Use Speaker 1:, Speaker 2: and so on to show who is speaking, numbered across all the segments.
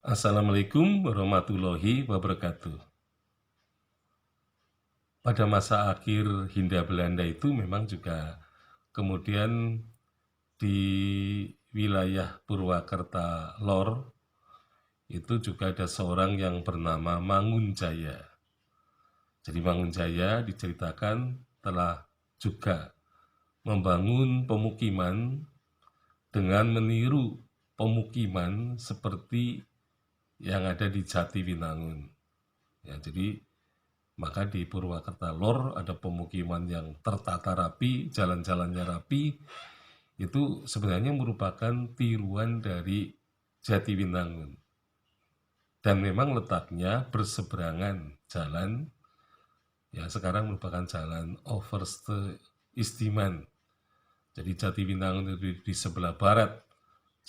Speaker 1: Assalamualaikum warahmatullahi wabarakatuh. Pada masa akhir Hindia Belanda itu memang juga kemudian di wilayah Purwakarta Lor itu juga ada seorang yang bernama Mangunjaya. Jadi Mangunjaya diceritakan telah juga membangun pemukiman dengan meniru pemukiman seperti yang ada di Jatiwinangun. Ya, jadi maka di Purwakarta Lor ada pemukiman yang tertata rapi, jalan-jalannya rapi, itu sebenarnya merupakan tiruan dari Jatiwinangun. Dan memang letaknya berseberangan jalan, ya sekarang merupakan jalan Overste Istiman. Jadi Jatiwinangun itu di sebelah barat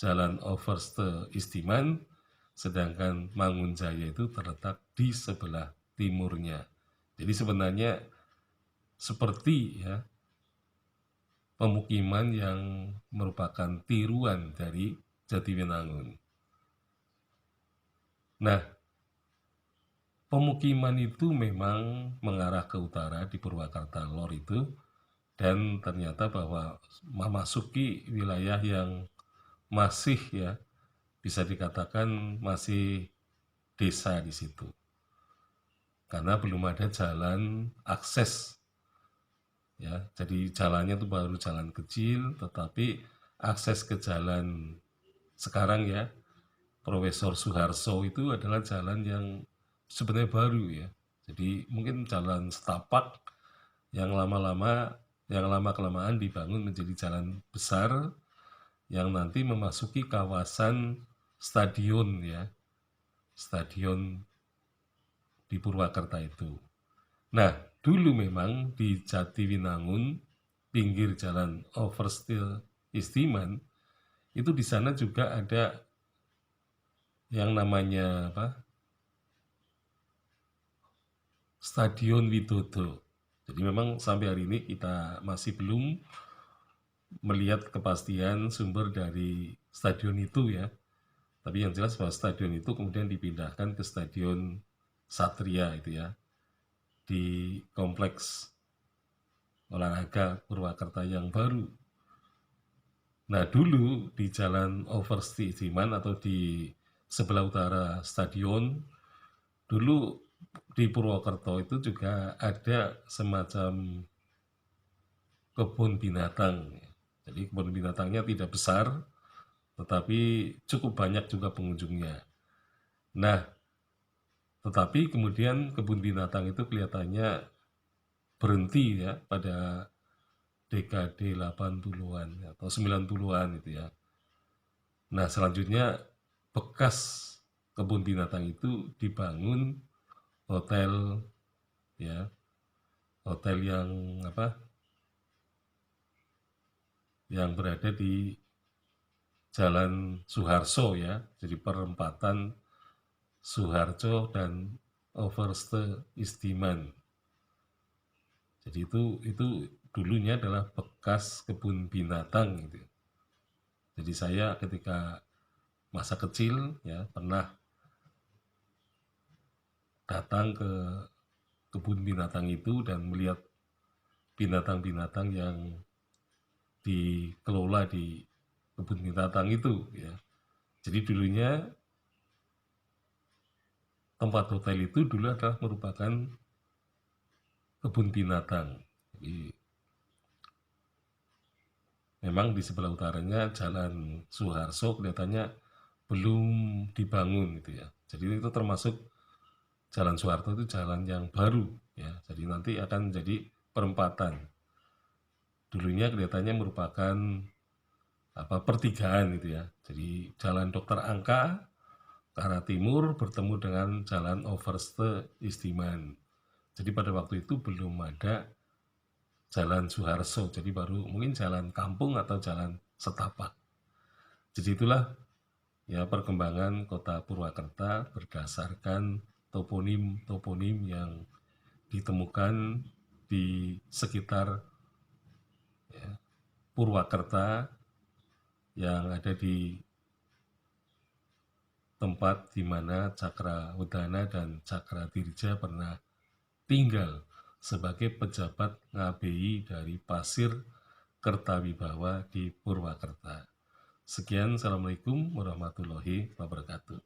Speaker 1: jalan Overste Istiman, sedangkan Mangunjaya itu terletak di sebelah timurnya. Jadi sebenarnya seperti ya pemukiman yang merupakan tiruan dari Jatiwinangun. Nah, pemukiman itu memang mengarah ke utara di Purwakarta Lor itu, dan ternyata bahwa memasuki wilayah yang masih ya bisa dikatakan masih desa di situ. Karena belum ada jalan akses ya. Jadi jalannya itu baru jalan kecil, tetapi akses ke jalan sekarang ya Profesor Suharso itu adalah jalan yang sebenarnya baru ya. Jadi mungkin jalan setapak yang lama kelamaan dibangun menjadi jalan besar yang nanti memasuki kawasan stadion ya, stadion di Purwakarta itu. Nah, dulu memang di Jatiwinangun, pinggir jalan Overstill Istiman, itu di sana juga ada yang namanya apa? Stadion Widodo. Jadi memang sampai hari ini kita masih belum melihat kepastian sumber dari stadion itu ya. Tapi yang jelas bahwa stadion itu kemudian dipindahkan ke Stadion Satria itu ya, di kompleks olahraga Purwakarta yang baru. Nah dulu di Jalan Overstiman atau di sebelah utara stadion, dulu di Purwokerto itu juga ada semacam kebun binatang. Jadi kebun binatangnya tidak besar, tetapi cukup banyak juga pengunjungnya. Nah, tetapi kemudian kebun binatang itu kelihatannya berhenti ya pada dekade 80-an atau 90-an itu ya. Nah, selanjutnya bekas kebun binatang itu dibangun hotel ya, hotel yang apa? Yang berada di Jalan Suharso ya. Jadi perempatan Suharjo dan Overste Istiman. Jadi itu dulunya adalah bekas kebun binatang gitu. Jadi saya ketika masa kecil ya pernah datang ke kebun binatang itu dan melihat binatang-binatang yang dikelola di kebun binatang itu ya. Jadi dulunya tempat hotel itu dulu adalah merupakan kebun binatang. Jadi memang di sebelah utaranya Jalan Suharso kelihatannya belum dibangun gitu ya. Jadi itu termasuk Jalan Soeharto itu jalan yang baru ya. Jadi nanti akan menjadi perempatan. Dulunya kelihatannya merupakan apa pertigaan gitu ya. Jadi Jalan Dokter Angka ke arah timur bertemu dengan Jalan Overste Istiman. Jadi pada waktu itu belum ada Jalan Suharso, jadi baru mungkin jalan kampung atau jalan setapak. Jadi itulah ya perkembangan kota Purwakarta berdasarkan toponim-toponim yang ditemukan di sekitar Purwakarta yang ada di tempat di mana Cakrawedana dan Cakradirja pernah tinggal sebagai pejabat ngabeyi dari Pasir Kertawibawa di Purwakarta. Sekian, Assalamualaikum warahmatullahi wabarakatuh.